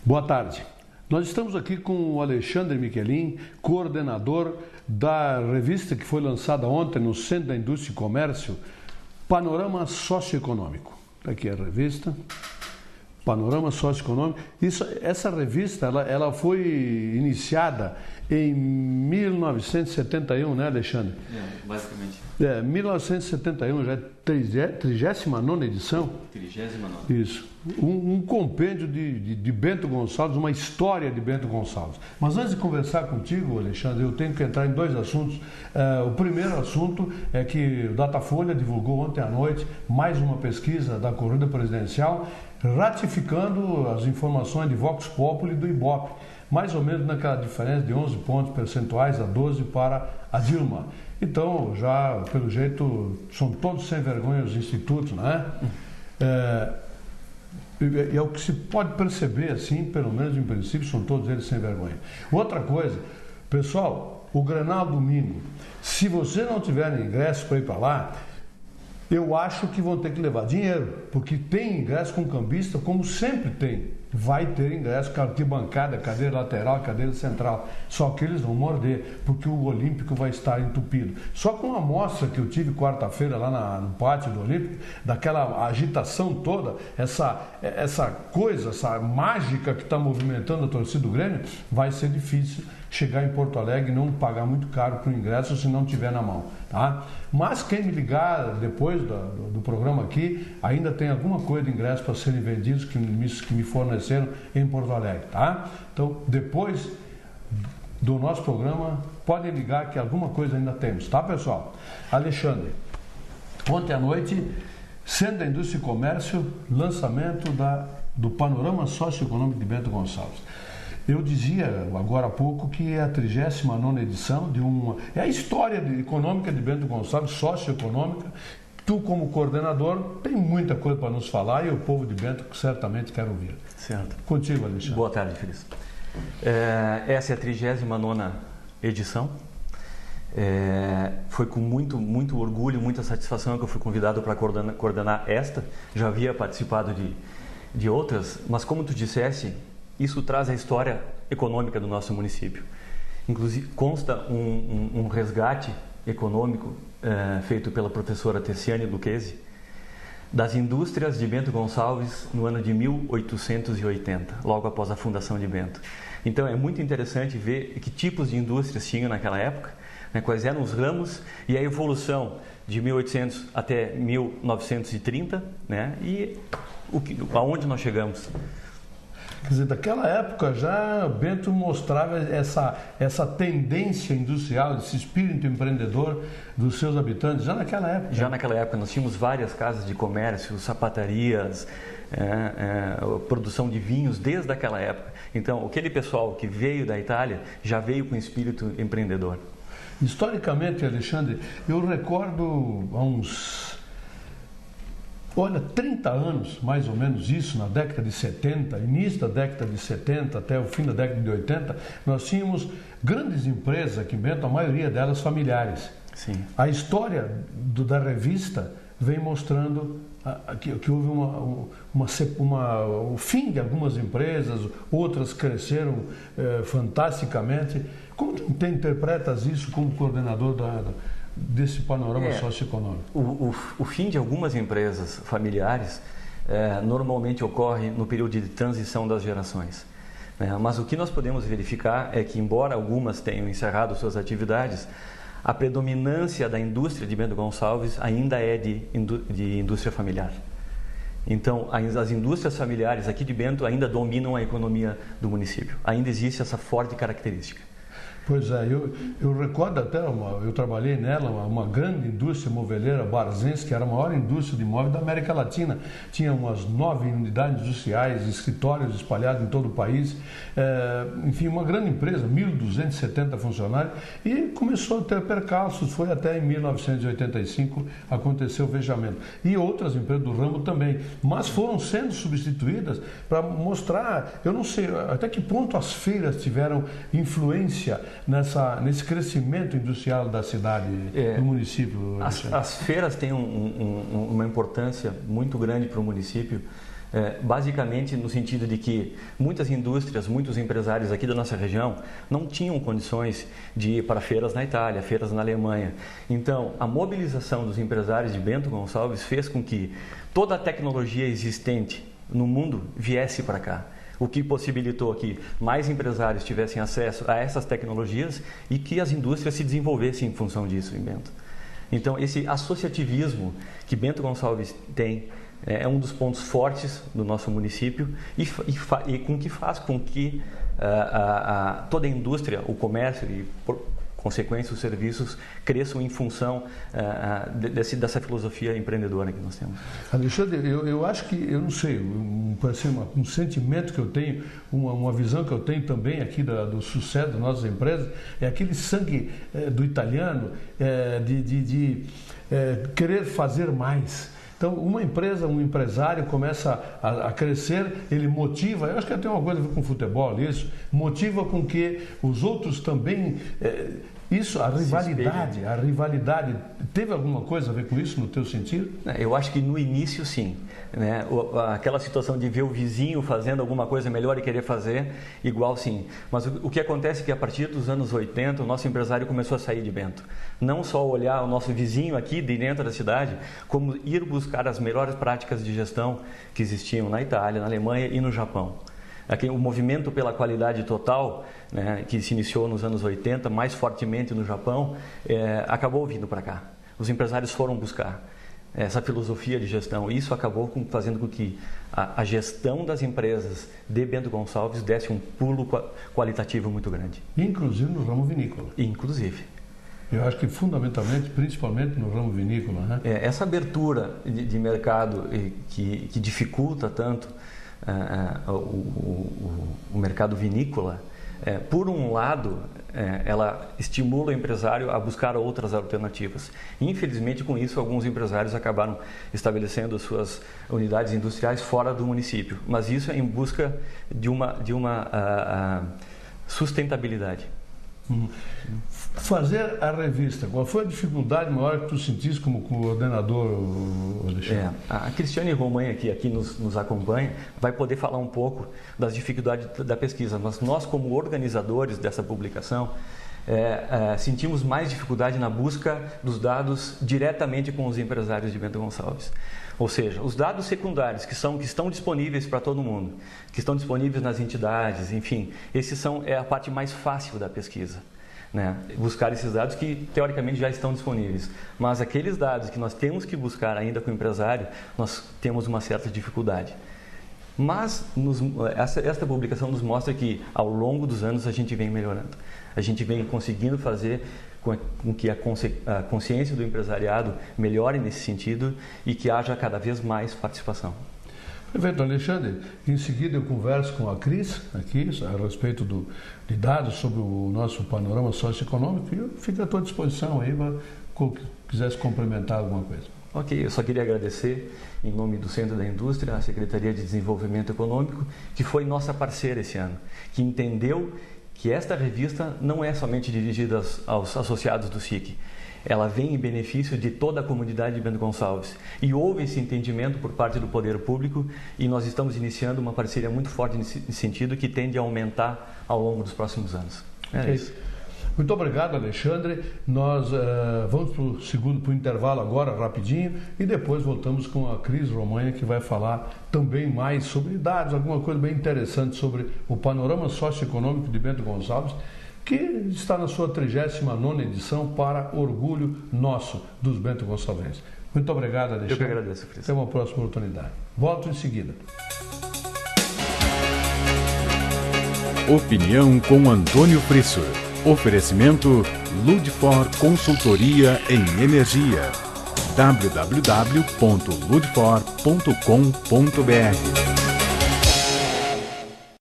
Boa tarde. Nós estamos aqui com o Alexandre Michelin, coordenador da revista que foi lançada ontem no Centro da Indústria e Comércio, Panorama Socioeconômico. Aqui é a revista, Panorama Socioeconômico. Essa revista ela foi iniciada em 1971, né, Alexandre? Basicamente. 1971, já é 39ª edição? 39ª. Isso. Um compêndio de Bento Gonçalves, uma história de Bento Gonçalves. Mas antes de conversar contigo, Alexandre, eu tenho que entrar em dois assuntos. O primeiro assunto é que o Datafolha divulgou ontem à noite mais uma pesquisa da corrida presidencial, ratificando as informações de Vox Populi e do Ibope, mais ou menos naquela diferença de 11 pontos percentuais a 12 para a Dilma. Então, já, pelo jeito, são todos sem vergonha os institutos, né? É o que se pode perceber, assim, pelo menos em princípio, são todos eles sem vergonha. Outra coisa, pessoal, o Grenal domingo, se você não tiver ingresso para ir para lá, eu acho que vão ter que levar dinheiro, porque tem ingresso com cambista, como sempre tem. Vai ter ingresso com arquibancada, cadeira lateral, cadeira central. Só que eles vão morder, porque o Olímpico vai estar entupido. Só com a amostra que eu tive quarta-feira lá no pátio do Olímpico, daquela agitação toda, essa coisa, essa mágica que está movimentando a torcida do Grêmio, vai ser difícil chegar em Porto Alegre e não pagar muito caro para o ingresso se não tiver na mão, tá? Mas quem me ligar depois do programa aqui, ainda tem alguma coisa de ingresso para serem vendidos que me forneceram em Porto Alegre, tá? Então, depois do nosso programa, podem ligar que alguma coisa ainda temos, tá, pessoal? Alexandre, ontem à noite, Centro da Indústria e Comércio, lançamento do Panorama Socioeconômico de Bento Gonçalves. Eu dizia agora há pouco que é a 39ª edição é a história econômica de Bento Gonçalves, socioeconômica. Tu, como coordenador, tem muita coisa para nos falar e o povo de Bento certamente quer ouvir. Certo. Contigo, Alexandre. Boa tarde, Feliz. Essa é a 39ª edição. Foi com muito orgulho, muita satisfação que eu fui convidado para coordenar esta. Já havia participado de outras, mas como tu disseste, isso traz a história econômica do nosso município. Inclusive, consta um resgate econômico feito pela professora Tessiane Lucchesi das indústrias de Bento Gonçalves no ano de 1880, logo após a fundação de Bento. Então, é muito interessante ver que tipos de indústrias tinham naquela época, né, quais eram os ramos e a evolução de 1800 até 1930, né, e aonde nós chegamos. Quer dizer, daquela época já Bento mostrava essa tendência industrial, esse espírito empreendedor dos seus habitantes, já naquela época. Já naquela época nós tínhamos várias casas de comércio, sapatarias, produção de vinhos desde aquela época. Então, aquele pessoal que veio da Itália já veio com espírito empreendedor. Historicamente, Alexandre, eu recordo há uns... 30 anos, mais ou menos isso, na década de 70, início da década de 70 até o fim da década de 80, nós tínhamos grandes empresas aqui em Bento, a maioria delas familiares. Sim. A história da revista vem mostrando que houve o fim de algumas empresas, outras cresceram fantasticamente. Como tu interpretas isso como coordenador desse panorama socioeconômico? O fim de algumas empresas familiares normalmente ocorre no período de transição das gerações. Mas o que nós podemos verificar é que, embora algumas tenham encerrado suas atividades, a predominância da indústria de Bento Gonçalves ainda é de indústria familiar. Então, as indústrias familiares aqui de Bento ainda dominam a economia do município. Ainda existe essa forte característica. Pois é, eu recordo até, eu trabalhei nela, uma grande indústria moveleira barzense, que era a maior indústria de móveis da América Latina. Tinha umas 9 unidades industriais, escritórios espalhados em todo o país. Enfim, uma grande empresa, 1.270 funcionários, e começou a ter percalços. Foi até em 1985 aconteceu o fechamento. E outras empresas do ramo também. Mas foram sendo substituídas para mostrar, eu não sei até que ponto as feiras tiveram influência nesse crescimento industrial da cidade, do município. As feiras têm uma importância muito grande para o município, basicamente no sentido de que muitas indústrias, muitos empresários aqui da nossa região não tinham condições de ir para feiras na Itália, feiras na Alemanha. Então, a mobilização dos empresários de Bento Gonçalves fez com que toda a tecnologia existente no mundo viesse para cá, o que possibilitou que mais empresários tivessem acesso a essas tecnologias e que as indústrias se desenvolvessem em função disso em Bento. Então, esse associativismo que Bento Gonçalves tem é um dos pontos fortes do nosso município e com que faz com que toda a indústria, o comércio e, por consequência, os serviços cresçam em função dessa filosofia empreendedora que nós temos. Alexandre, eu acho que, eu não sei, parece um sentimento que eu tenho, uma visão que eu tenho também aqui do sucesso das nossas empresas, é aquele sangue do italiano de querer fazer mais. Então, uma empresa, um empresário começa a crescer, ele motiva, eu acho que tem uma coisa a ver com futebol, isso, motiva com que os outros também, a rivalidade, teve alguma coisa a ver com isso no teu sentido? Eu acho que no início sim, né? Aquela situação de ver o vizinho fazendo alguma coisa melhor e querer fazer igual, sim, mas o que acontece é que a partir dos anos 80 o nosso empresário começou a sair de Bento, não só olhar o nosso vizinho aqui de dentro da cidade, como ir buscar as melhores práticas de gestão que existiam na Itália, na Alemanha e no Japão. Aqui, o movimento pela qualidade total, né, que se iniciou nos anos 80, mais fortemente no Japão, acabou vindo para cá. Os empresários foram buscar essa filosofia de gestão. Isso acabou fazendo com que a gestão das empresas de Bento Gonçalves desse um pulo qualitativo muito grande. Inclusive no ramo vinícola. Inclusive. Eu acho que fundamentalmente, principalmente no ramo vinícola, né? Essa abertura de mercado que dificulta tanto o mercado vinícola, por um lado, ela estimula o empresário a buscar outras alternativas. Infelizmente, com isso, alguns empresários acabaram estabelecendo suas unidades industriais fora do município, mas isso é em busca de uma sustentabilidade. Fazer a revista, qual foi a dificuldade maior que tu sentiste como coordenador, Alexandre? A Cristiane Romanha, que aqui nos acompanha, vai poder falar um pouco das dificuldades da pesquisa, mas nós, como organizadores dessa publicação, sentimos mais dificuldade na busca dos dados diretamente com os empresários de Bento Gonçalves. Ou seja, os dados secundários que estão disponíveis para todo mundo, que estão disponíveis nas entidades, enfim, é a parte mais fácil da pesquisa, né? Buscar esses dados que teoricamente já estão disponíveis, mas aqueles dados que nós temos que buscar ainda com o empresário, nós temos uma certa dificuldade. Mas esta publicação nos mostra que ao longo dos anos a gente vem melhorando, a gente vem conseguindo fazer com que a consciência do empresariado melhore nesse sentido e que haja cada vez mais participação. Perfeito, Alexandre. Em seguida eu converso com a Cris aqui a respeito de dados sobre o nosso panorama socioeconômico e eu fico à tua disposição aí para quisesse complementar alguma coisa. Ok, eu só queria agradecer em nome do Centro da Indústria, a Secretaria de Desenvolvimento Econômico, que foi nossa parceira esse ano, que entendeu que esta revista não é somente dirigida aos associados do SIC, ela vem em benefício de toda a comunidade de Bento Gonçalves. E houve esse entendimento por parte do poder público e nós estamos iniciando uma parceria muito forte nesse sentido que tende a aumentar ao longo dos próximos anos. É isso. Muito obrigado, Alexandre. Nós vamos para o intervalo agora, rapidinho, e depois voltamos com a Cris Romanha, que vai falar também mais sobre dados, alguma coisa bem interessante sobre o panorama socioeconômico de Bento Gonçalves, que está na sua 39ª edição para orgulho nosso dos Bento Gonçalvenses. Muito obrigado, Alexandre. Eu que agradeço, Cris. Até uma próxima oportunidade. Volto em seguida. Opinião com Antônio Frisso. Oferecimento Ludfor Consultoria em Energia. www.ludfor.com.br